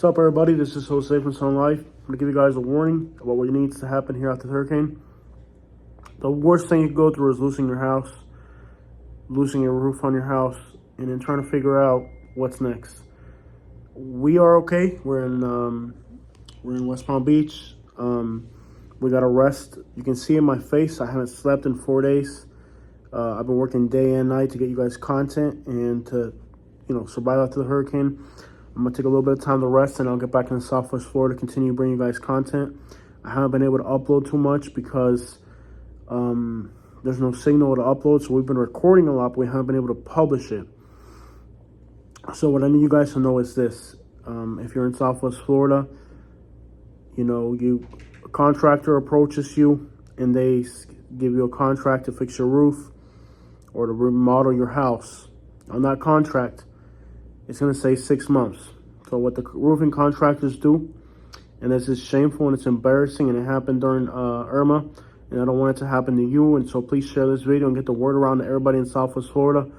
What's up, everybody? This is Jose from Sun Life. I'm going to give you guys a warning about what needs to happen here after the hurricane. The worst thing you can go through is losing your house, losing your roof on your house, and then trying to figure out what's next. We are okay. We're in West Palm Beach. We got to rest. You can see in my face, I haven't slept in 4 days. I've been working day and night to get you guys content and to, survive after the hurricane. I'm going to take a little bit of time to rest, and I'll get back in Southwest Florida, continue bringing you guys content. I haven't been able to upload too much because there's no signal to upload, so we've been recording a lot, but we haven't been able to publish it. So what I need you guys to know is this. If you're in Southwest Florida, a contractor approaches you, and they give you a contract to fix your roof or to remodel your house. On that contract, it's going to say 6 months. So what the roofing contractors do, and this is shameful and it's embarrassing, and it happened during Irma, and I don't want it to happen to you, and so please share this video and get the word around to everybody in Southwest Florida.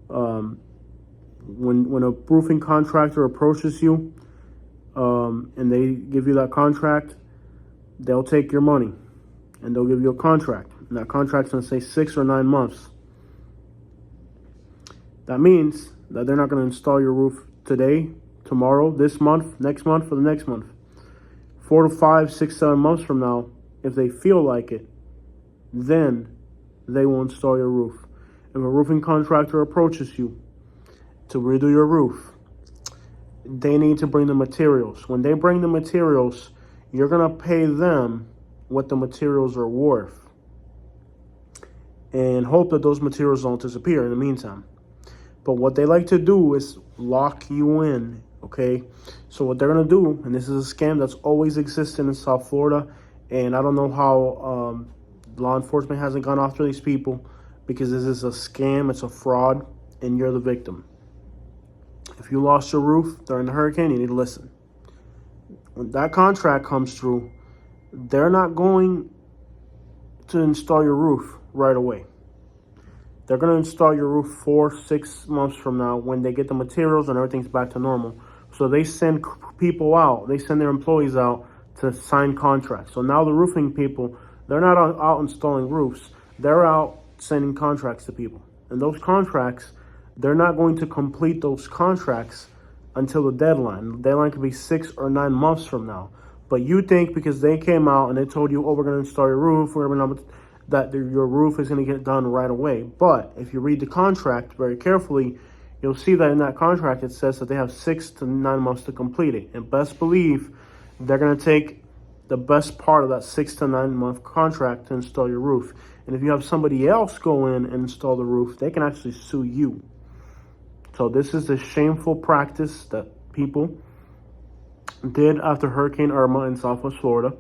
When a roofing contractor approaches you and they give you that contract, they'll take your money and they'll give you a contract. And that contract's going to say 6 or 9 months. That means that they're not going to install your roof today, tomorrow, this month, next month, or the next month. 4 to 5, 6, 7 months from now, if they feel like it, then they will install your roof. If a roofing contractor approaches you to redo your roof, they need to bring the materials. When they bring the materials, you're going to pay them what the materials are worth and hope that those materials don't disappear in the meantime. But what they like to do is lock you in, okay? So what they're going to do, and this is a scam that's always existed in South Florida, and I don't know how law enforcement hasn't gone after these people, because this is a scam, it's a fraud, and you're the victim. If you lost your roof during the hurricane, you need to listen. When that contract comes through, they're not going to install your roof right away. They're going to install your roof 4, 6 months from now when they get the materials and everything's back to normal. So they send people out. They send their employees out to sign contracts. So now the roofing people, they're not out installing roofs. They're out sending contracts to people. And those contracts, they're not going to complete those contracts until the deadline. The deadline could be 6 or 9 months from now. But you think because they came out and they told you, oh, we're going to install your roof, that your roof is going to get done right away. But if you read the contract very carefully, you'll see that in that contract it says that they have 6 to 9 months to complete it. And best believe they're going to take the best part of that 6 to 9 month contract to install your roof. And if you have somebody else go in and install the roof, they can actually sue you. So this is a shameful practice that people did after Hurricane Irma in Southwest Florida.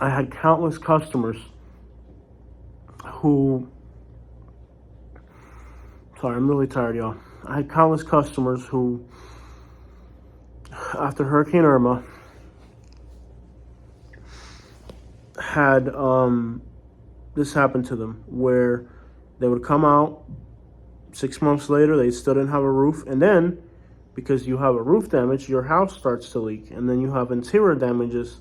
I had countless customers who, sorry, I'm really tired, y'all. I had countless customers who, after Hurricane Irma, had this happen to them, where they would come out 6 months later, they still didn't have a roof, and then because you have a roof damage, your house starts to leak, and then you have interior damages.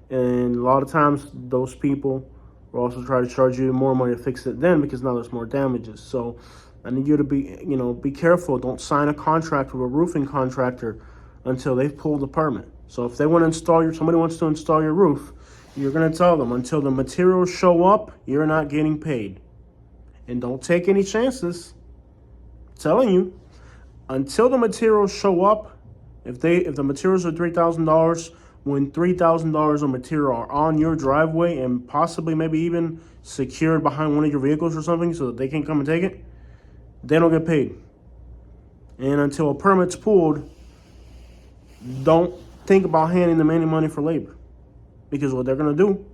And a lot of times those people will also try to charge you more money to fix it then, because now there's more damages. So I need you to be careful. Don't sign a contract with a roofing contractor until they've pulled the permit. So if they want to install somebody wants to install your roof, you're going to tell them until the materials show up, you're not getting paid. And don't take any chances. I'm telling you, until the materials show up, if the materials are $3,000, when $3,000 of material are on your driveway and possibly maybe even secured behind one of your vehicles or something so that they can come and take it, they don't get paid. And until a permit's pulled, don't think about handing them any money for labor. Because what they're going to do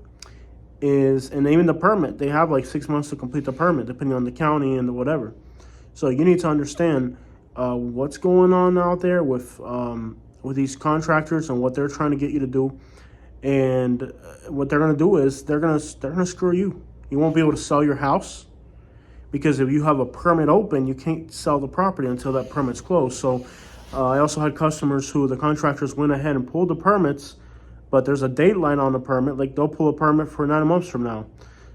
is, and even the permit, they have like 6 months to complete the permit, depending on the county and the whatever. So you need to understand what's going on out there with these contractors and what they're trying to get you to do. And what they're going to do is they're going to screw you. You won't be able to sell your house, because if you have a permit open, you can't sell the property until that permit's closed. So I also had customers who the contractors went ahead and pulled the permits, but there's a date line on the permit. Like they'll pull a permit for 9 months from now.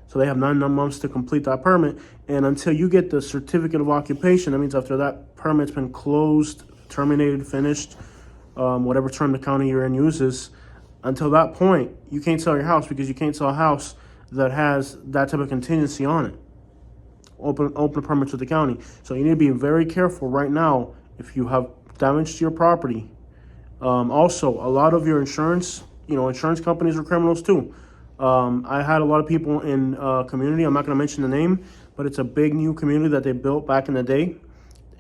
So they have 9 months to complete that permit. And until you get the certificate of occupation, that means after that permit's been closed, terminated, finished, whatever term the county you're in uses, until that point, you can't sell your house, because you can't sell a house that has that type of contingency on it. Open permits with the county. So you need to be very careful right now if you have damage to your property. Also, a lot of your insurance, insurance companies are criminals too. I had a lot of people in community, I'm not going to mention the name, but it's a big new community that they built back in the day.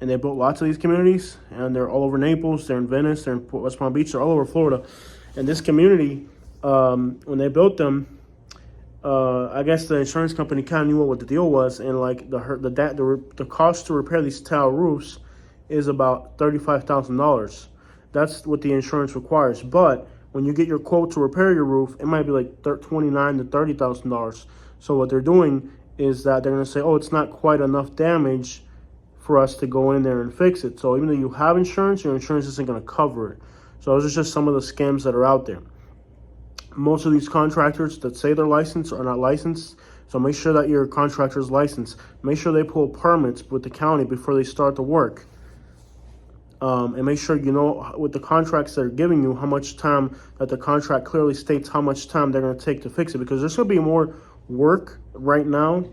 And they built lots of these communities, and they're all over Naples, they're in Venice, they're in West Palm Beach, they're all over Florida. And this community, when they built them, I guess the insurance company kind of knew what the deal was, and like the cost to repair these tile roofs is about $35,000. That's what the insurance requires. But when you get your quote to repair your roof, it might be like $29,000 to $30,000. So what they're doing is that they're going to say, oh, it's not quite enough damage for us to go in there and fix it. So even though you have insurance, your insurance isn't going to cover it. So those are just some of the scams that are out there. Most of these contractors that say they're licensed are not licensed. So make sure that your contractor is licensed. Make sure they pull permits with the county before they start the work. And make sure you know with the contracts they're giving you how much time, that the contract clearly states how much time they're going to take to fix it, because there's going to be more work right now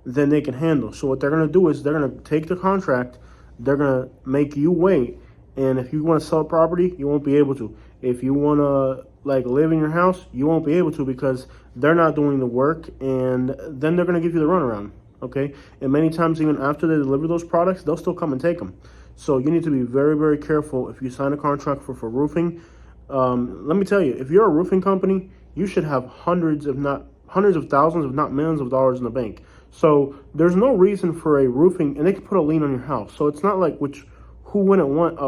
than they can handle. So what they're going to do is they're going to take the contract, they're going to make you wait, and if you want to sell property, you won't be able to. If you want to live in your house, you won't be able to, because they're not doing the work, and then they're going to give you the runaround, okay? And many times, even after they deliver those products, they'll still come and take them. So you need to be very, very careful if you sign a contract for roofing. Let me tell you, if you're a roofing company, you should have hundreds of thousands, if not millions of dollars in the bank. So there's no reason for a roofing, and they can put a lien on your house. So it's not like who wouldn't want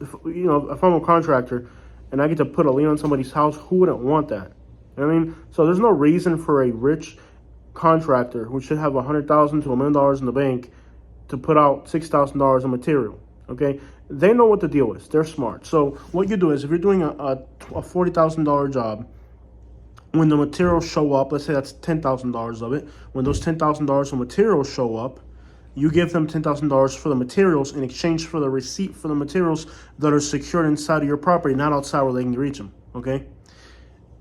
if I'm a contractor and I get to put a lien on somebody's house, who wouldn't want that? You know what I mean? So there's no reason for a rich contractor who should have $100,000 to $1 million in the bank to put out $6,000 in material. Okay, they know what the deal is. They're smart. So what you do is, if you're doing a $40,000 job, when the materials show up, let's say that's $10,000 of it. When those $10,000 of materials show up, you give them $10,000 for the materials in exchange for the receipt for the materials that are secured inside of your property, not outside where they can reach them. Okay,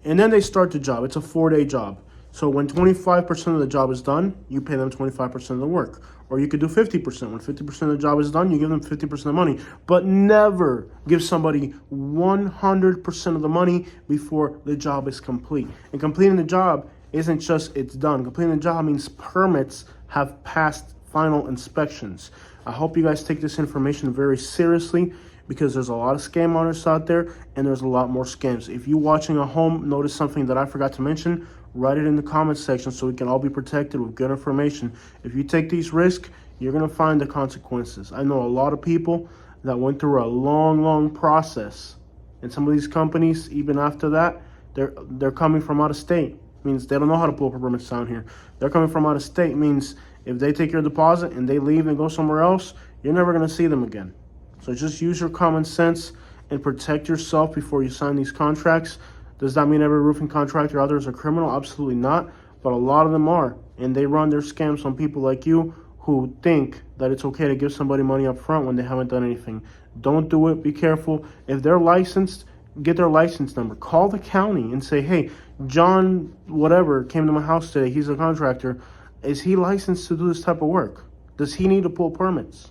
and then they start the job. It's a 4-day job. So when 25% of the job is done, you pay them 25% of the work. Or you could do 50%. When 50% of the job is done, you give them 50% of the money. But never give somebody 100% of the money before the job is complete. And completing the job isn't just it's done. Completing the job means permits have passed final inspections. I hope you guys take this information very seriously, because there's a lot of scam artists out there, and there's a lot more scams. If you watching a home notice something that I forgot to mention, write it in the comments section so we can all be protected with good information. If you take these risks, you're going to find the consequences. I know a lot of people that went through a long process, and some of these companies, even after that, they're coming from out of state. Means they don't know how to pull permits down here. They're coming from out of state. Means if they take your deposit and they leave and go somewhere else, you're never going to see them again. So just use your common sense and protect yourself before you sign these contracts. Does that mean every roofing contractor out there is a criminal? Absolutely not. But a lot of them are. And they run their scams on people like you who think that it's okay to give somebody money up front when they haven't done anything. Don't do it. Be careful. If they're licensed, get their license number. Call the county and say, hey, John whatever came to my house today. He's a contractor. Is he licensed to do this type of work? Does he need to pull permits?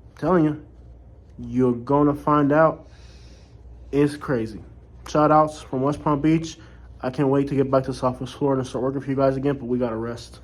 I'm telling you, you're going to find out. It's crazy. Shout outs from West Palm Beach. I can't wait to get back to Southwest Florida and start working for you guys again, but we got to rest.